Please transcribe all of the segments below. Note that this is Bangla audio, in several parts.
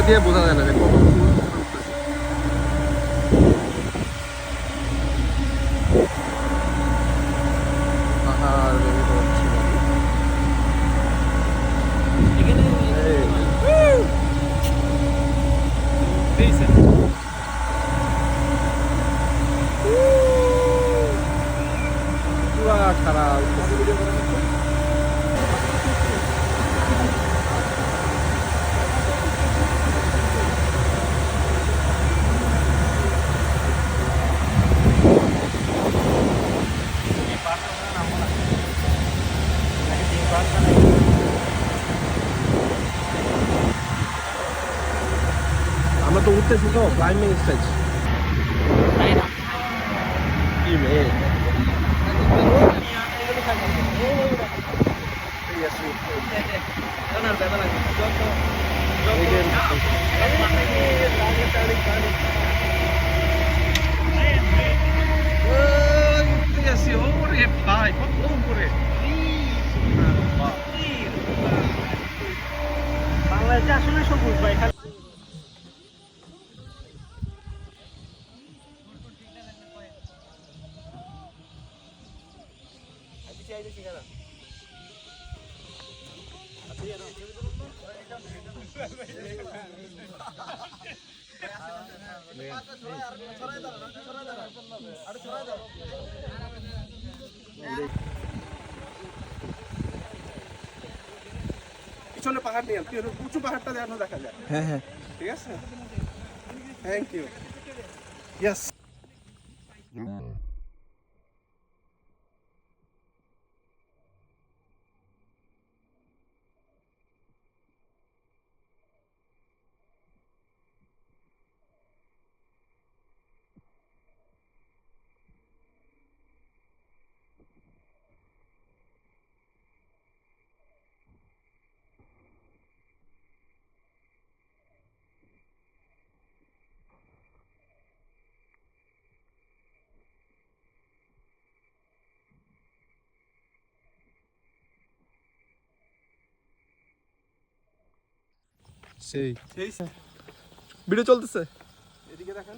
দিয়ে বোঝা যায় না যে কত উঠতেছে। পাহাড় বেয়ে হচ্ছে পুরা খারাপ। আমরা তো উঠতেছি তো ক্লাইম্বিং স্টেজ। কি মেয়ে ভাই কত উপরে বাংলাদেশে আসলে সবুজ ভাই। পিছনে পাহাড় নিয়ে উঁচু পাহাড়টা যেন দেখা যায়। হ্যাঁ হ্যাঁ ঠিক আছে, থ্যাংক ইউ। ইয়েস। সেই সেই ভিডিও চলতেছে। এদিকে দেখেন,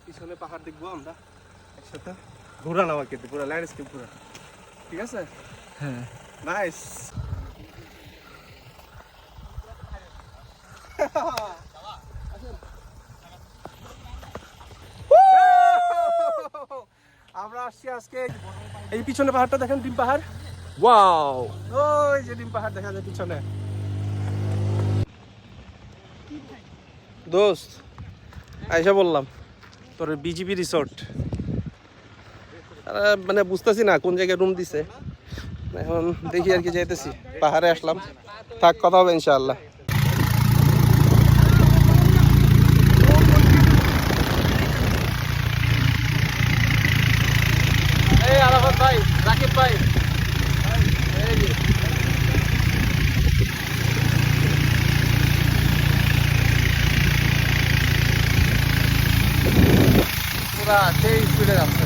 পিছনে পাহাড় দেখবো আমরা একসাথে। ঘোরান আমাকে, পুরো ল্যান্ডস্কেপ ঘোরা। ঠিক আছে, হ্যাঁ নাইস। আমরা আসছি আজকে এই পিছনে পাহাড়টা দেখেন, ডিম পাহাড়। ওয়াও, ওই যে ডিম পাহাড় দেখা যায় পিছনে। দোস্ত আইসা বললাম তোর বিজিবি রিসোর্ট, মানে বুঝতেছি না কোন জায়গায় রুম দিছে। এখন দেখি আর কি, যাইতেছি পাহাড়ে আসলাম। থাক, কথা হবে ইনশাআল্লাহ। এই আরাফাত ভাই, রাকিব ভাই, এই যে পুরা সেই স্পিডে যাচ্ছে।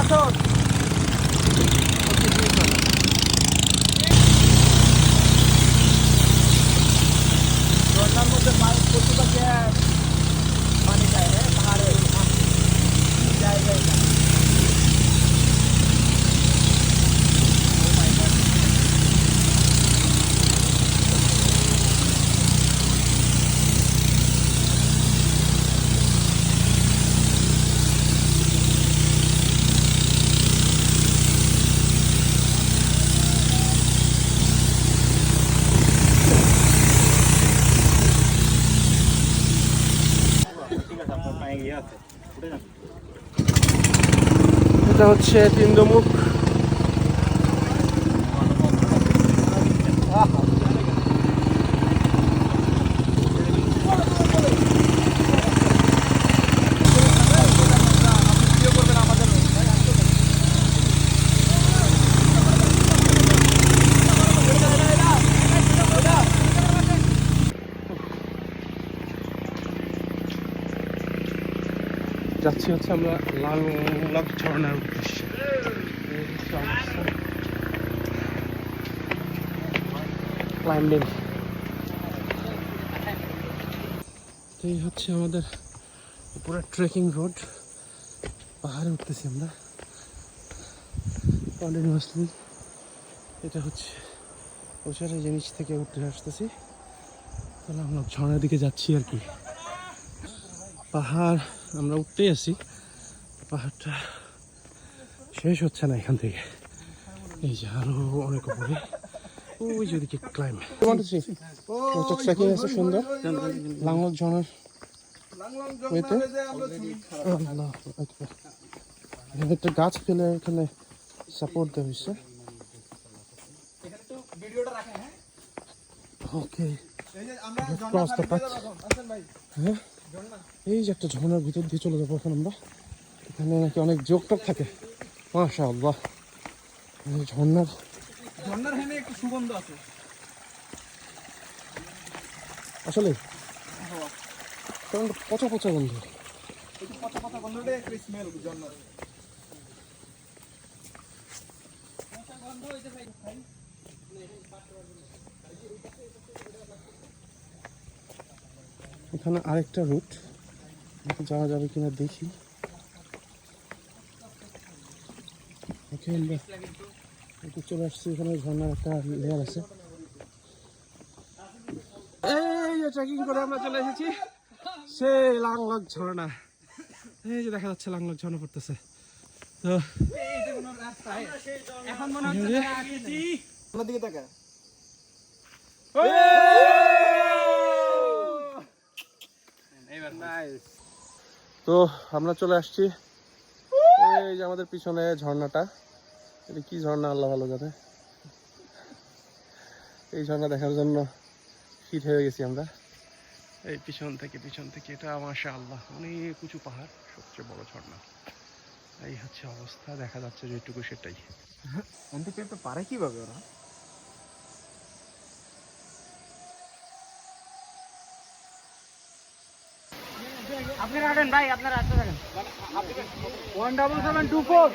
পাথর। ঝর্ণার মধ্যে পশু পাখি পানি খায়, হ্যাঁ, পাহাড়ে জায়গায় না। এটা হচ্ছে তিন্দমুখ। যাচ্ছি হচ্ছে আমরা লাংলাক ঝর্ণার উদ্দেশ্যে। ক্লাইম্বিং এই হচ্ছে আমাদের পুরো ট্রেকিং রোড। পাহাড়ে উঠতেছি আমরা কন্টিনিউয়াসলি। এটা হচ্ছে ওচারে জিনিস থেকে উঠে আসতেছি, লাংলাক ঝর্ণার দিকে যাচ্ছি আর কি। পাহাড় আমরা উঠতেই আছি, পাহাড়টা শেষ হচ্ছে না এখান থেকে। এই যে আরো অনেক উপরে ওই যেদিকে ক্লাইম্ব ট্রেকিং আছে সুন্দর লাংলাক ঝর্ণার ওইতে। এখানে একটা গাছ ফেলে এখানে সাপোর্ট দেওয়া হয়েছে। ওকে ক্রস দ্য পাথ। হ্যাঁ, এই যে একটা ঝর্ণার ভিতর দিয়ে চলে যাবো এখন আমরা। এখানে নাকি অনেক যোগ টোক থাকে, মাশাআল্লাহ। ঝর্ণার এখানে একটু সুগন্ধ আছে আসলে, কারণ পচা পচা গন্ধ। পচা পচা গন্ধটা একটা স্মেল ঝর্ণার। এখানে আরেকটা রুট, যাওয়া যাবে কিনা দেখি। ওকে, আমরা চলে আসছি। এখানে ঝর্ণার একটা লেয়ার আছে। এই যে ট্রেকিং করে আমরা চলে এসেছি সেই লাংলাক ঝর্ণা। এই যে দেখা যাচ্ছে লাংলাক ঝর্ণা পড়তেছে। তো এখন মনে হচ্ছে আমার দিকে তাকা। তো আমরা চলে আসছি। এই যে আমাদের পিছনে ঝর্ণাটা, এটা কি ঝর্ণা আল্লাহ ভালো জানে। এই ঝর্ণা দেখার জন্য ফিট হয়ে গেছি আমরা। এই পিছন থেকে এটা মাশাআল্লাহ অনেক উঁচু পাহাড়, সবচেয়ে বড় ঝর্ণা। এই হচ্ছে অবস্থা, দেখা যাচ্ছে যেটুকু সেটাই। অন্তত তো পারে কিভাবে ওরা? আপনারা আছেন ভাই, আপনারা আসতে থাকেন। 17724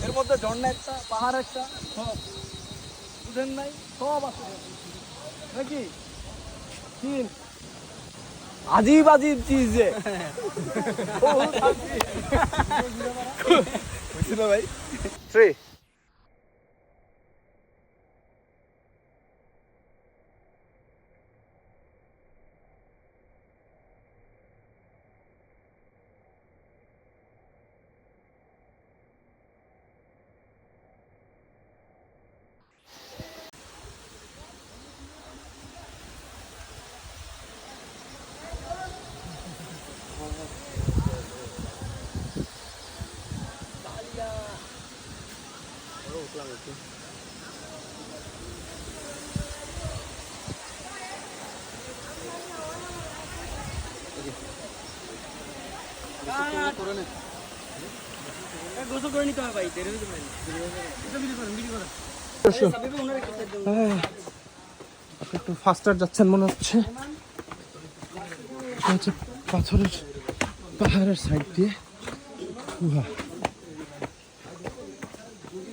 এর মধ্যে ঝর্ণা একটা, পাহাড় একটা, সব বুঝেন নাই, সব আছে নাকি? কি अजीब अजीब चीज है भाई। 3 গোসল করে নিতে হবে ভাই, আপনি একটু ফাস্টার যাচ্ছেন মনে হচ্ছে। এটা হচ্ছে পাথরের পাহাড়ের সাইড দিয়ে।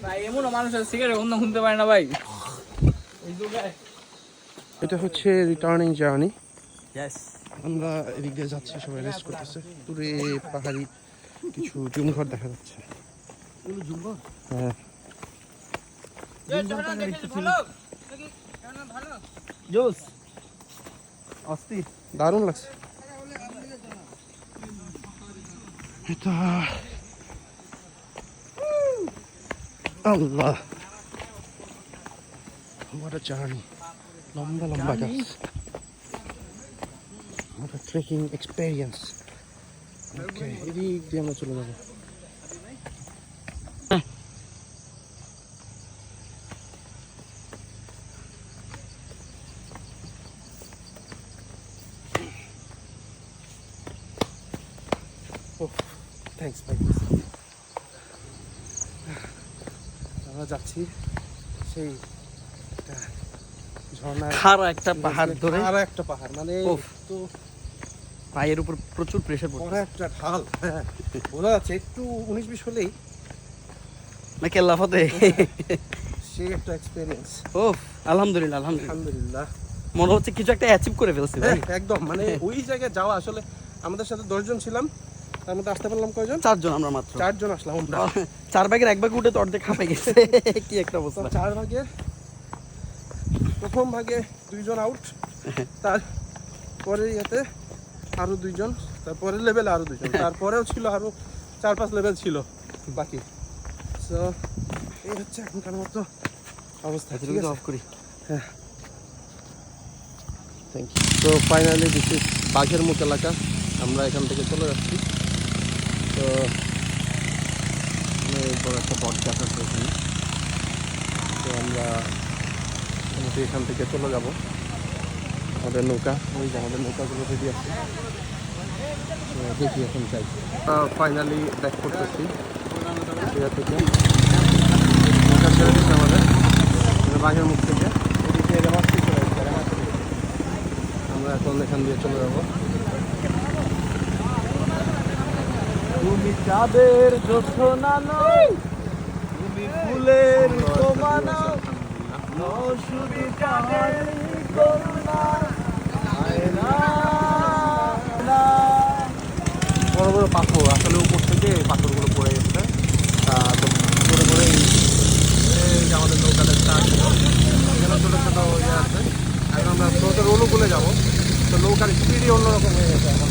ভাই এমনও মানুষ আছে সিগারেট অন্য শুনতে পারে না ভাই। এটা হচ্ছে রিটার্নিং জার্নি। ইয়েস, আমরা এদিক দিয়ে যাচ্ছি, সবাই রেস্ট করতেছে। দূরে পাহাড়ি কিছু জুমঘর দেখা যাচ্ছে। হ্যাঁ, জোস অস্থির। দারুণ লাগছে এটা। আল্লাহ, what a journey! লম্বা লম্বা গাছ, what a trekking experience. ওকে, এদিক দিয়ে আমরা চলে যাবো। থ্যাংকস ভাই। আমরা যাচ্ছি সেই একটা ঝর্ণার খাড়া একটা পাহাড় ধরে, আরো একটা পাহাড়, মানে তো পায়ের উপর প্রচুর প্রেসার বড় পড়ছে একটা ঢাল। হ্যাঁ, বোঝা যাচ্ছে একটু 19-20 হলেই না কেল্লা ফতে। সেই একটা এক্সপিরিয়েন্স। ওফ, আলহামদুলিল্লাহ আলহামদুলিল্লাহ, আলহামদুলিল্লাহ। মনে হচ্ছে কিছু একটা অ্যাচিভ করে ফেলছি ভাই। একদম, মানে ওই জায়গায় যাওয়া, আসলে আমাদের সাথে 10 জন ছিলাম, তার মধ্যে আসতে পারলাম কয়জন? 4 জন আমরা মাত্র। 4 জন আসলাম আমরা। 4 ভাগের 1 ভাগ উঠে তো অর্ধেক খাপে গেছে। কি একটা অবস্থা। 4 ভাগে প্রথম ভাগে 2 জন আউট, তার পরের ইয়েতে আরো 2 জন, তারপরের লেভেলে আরো 2 জন, তারপরেও ছিল আরো 4-5 লেভেল ছিল বাকি। সো এই হচ্ছে এখনকার মতো অবস্থা। ঠিক আছে, অফ করি। হ্যাঁ, থ্যাংক ইউ। তো ফাইনালি দিস ইজ বাঘের মুখ এলাকা। আমরা এখান থেকে চলে যাচ্ছি। তো অনেক বড় একটা বট গাছ আছে এখানে। তো আমরা মোটামুটি এখান থেকে চলে যাব। আমাদের নৌকা, ওই যে আমাদের নৌকাগুলো রেডি আছে। তো দেখি এখন যাই। ফাইনালি ব্যাক করতেছি এখান থেকে। নৌকা ছেড়ে দিচ্ছে আমাদের বাঘের মুখ থেকে। এদিকে রেমাস্তি চলে যাচ্ছে, রেমাস্তি। আমরা এখন এখান দিয়ে চলে যাবো। তুমি চাঁদের জোছনা নও, তুমি ফুলের তোমানা নও, শুধু চাঁদের করুণা আয়না না। বড় বড় পাথর, আসলে উপর থেকে এই পাথরগুলো পড়ে গেছে। তো পড়ে পড়ে এই যে আমাদের নৌকাটা স্টার্ট, এখানে ছোটো ছোটো ইয়ে আছে। এখন আমরা স্রোতের অনুকূলে যাবো। তো নৌকার স্পিডই অন্যরকম হয়ে গেছে এখন।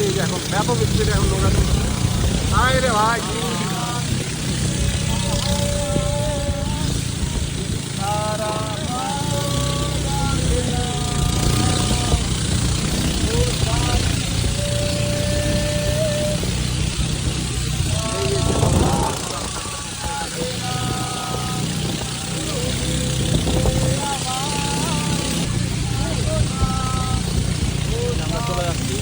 এই যে এখন ব্যাপক স্পিডে এখন নৌকা চলছে। হাই রে ভাই, আমরা চলে যাচ্ছি।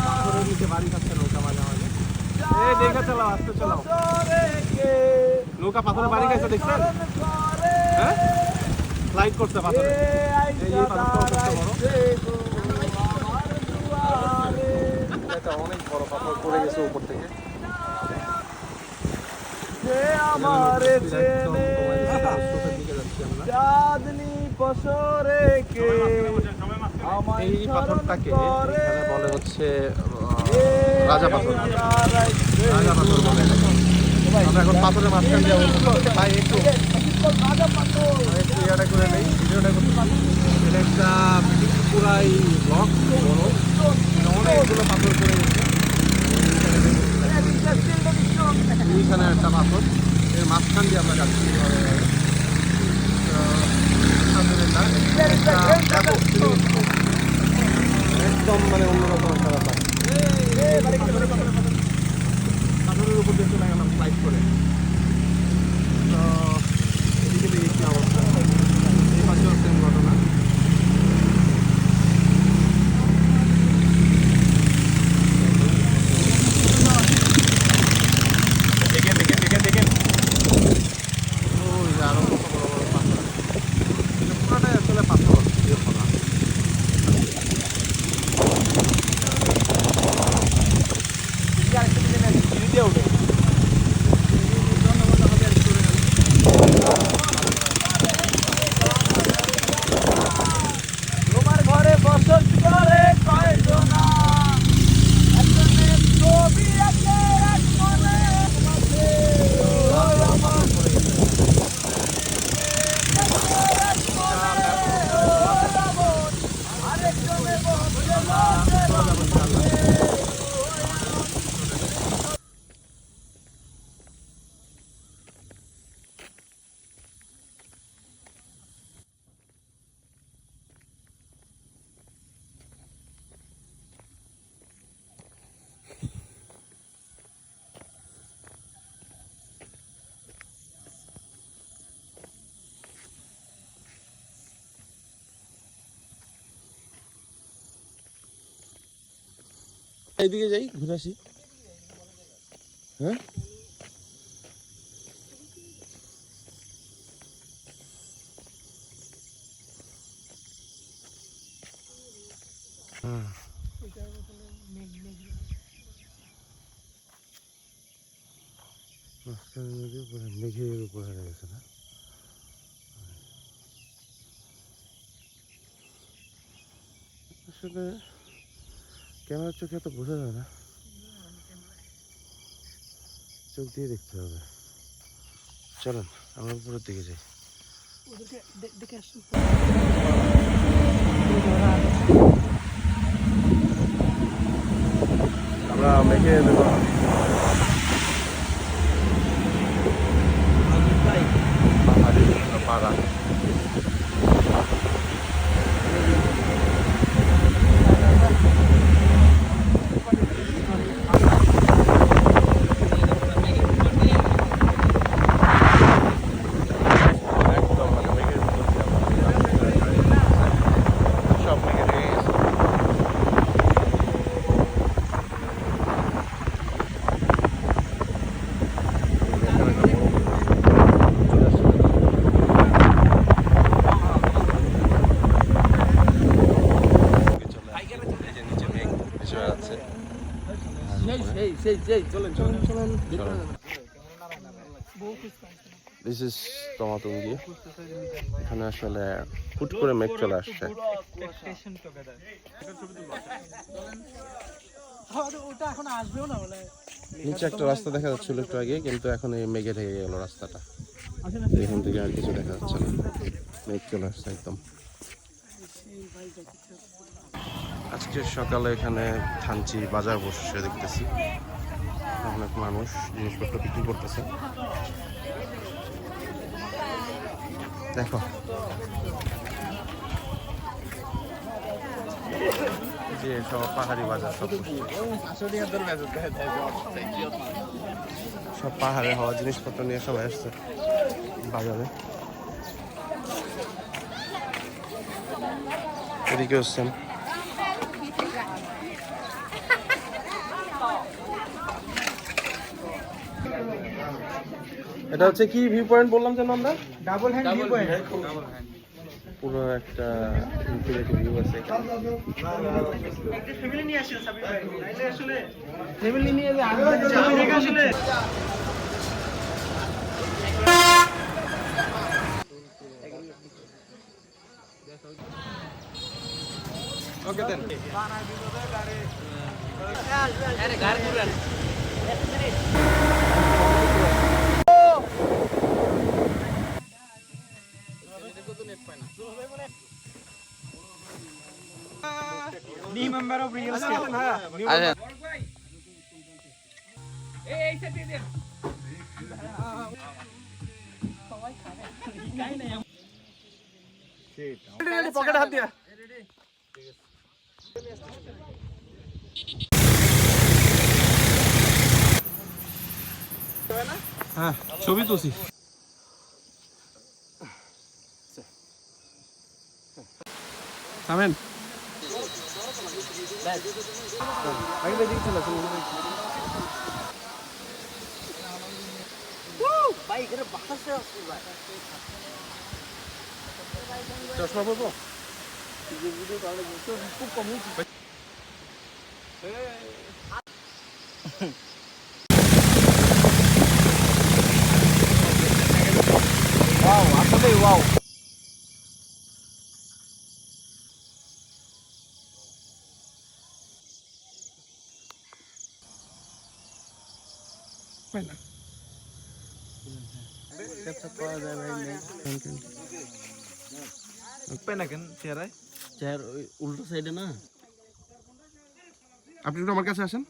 পাথরের নিচে বাড়ি খাচ্ছে নৌকা মাঝে মাঝে। এই দেখে চালাও, আস্তে চালাও। নৌকা পাথরে বাড়ি খাইছে, দেখছেন? হ্যাঁ, ফ্লাইট করছে পাথরে। এই পাথরটাও করতে বড়। এটা অনেক বড় পাথর পড়ে গেছে উপর থেকে। আমারে চেনে চাঁদনি পসরে কে, এই পাথরটাকে এখানে বলে হচ্ছে রাজা পাথর। রাজা পাথর বলে। আমরা এখন পাথরের মাঝখান দিয়ে ভাই একটু ক্লিয়ারটা করে নেই, ভিডিওটা করতে। এটা একটা পুরাই ব্লক বড়, অনেকগুলো পাথর পড়ে গেছে। এইখানে একটা পাথর, এর মাঝখান দিয়ে আমরা যাচ্ছি। একদম মানে অন্যরকম একটা ব্যাপার। পাথরের উপর দিয়ে চলে গেলাম ফ্লাইট করে। তো এদিকে দেখি কি অবস্থা। দিয়ে উঠে। তোমার ঘরে বসত করে কয়জনা, একজনের ছবি আঁকে এক মনে, মাঝে ওই আমার এক মনে ওই আমার, আরেকজনে বসে বসে ভাবছে। এইদিকে যাই, ঘুরে আসি। হ্যাঁ, মেঘের উপর হয়ে গেছে না? আসলে ক্যামেরার চোখে এত বোঝা যায় না, চোখ দিয়ে দেখতে হবে। চলুন আমরা উপরের দিকে যাই। আমরা মেঘে দেবো পাড়া। দিস ইজ তমাতঙ্গি। এখানে আসলে হুট করে মেঘ চলে আসছে। নিচে একটা রাস্তা দেখা যাচ্ছিল একটু আগে, কিন্তু এখন এই মেঘে ঢেকে গেল রাস্তাটা। এখান থেকে আর কিছু দেখা যাচ্ছে না, মেঘ চলে আসছে একদম। আজকে সকালে এখানে থানচি বাজার বসে দেখতেছি, অনেক মানুষ জিনিসপত্র বিক্রি করতেছে। দেখো যে সব পাহাড়ি বাজার, সব পাহাড়ে হওয়া জিনিসপত্র নিয়ে সবাই আসছে বাজারে। এদিকে হচ্ছেন এটা হচ্ছে কি ভিউ পয়েন্ট বললাম যেন আমরা, ডাবল হ্যান্ড ভিউ পয়েন্ট। পুরো একটা ইনফিনিটি ভিউ আছে। ফ্যামিলি নিয়ে আসেন সাবির ভাই, নাইলে আসলে ফ্যামিলি নিয়ে যে আসলে ওকে দেন। আরে গাড়ি দূরে এক minute. New member of real estate. আচ্ছা এই সেট দিয়ে সবাই খাবে কাই নাই রেডি পকেটে হাত দিয়া হ্যাঁ ছবি তুলছি। থামেন চশমা পরবো খুব কম। আসলে ওয়াও। চেয়ার ওই উল্টো সাইডে না। আপনি একটু আমার কাছে আসেন।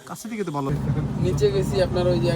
কাছে দিকে তো ভালো। নিচে গেছি আপনার ওই যে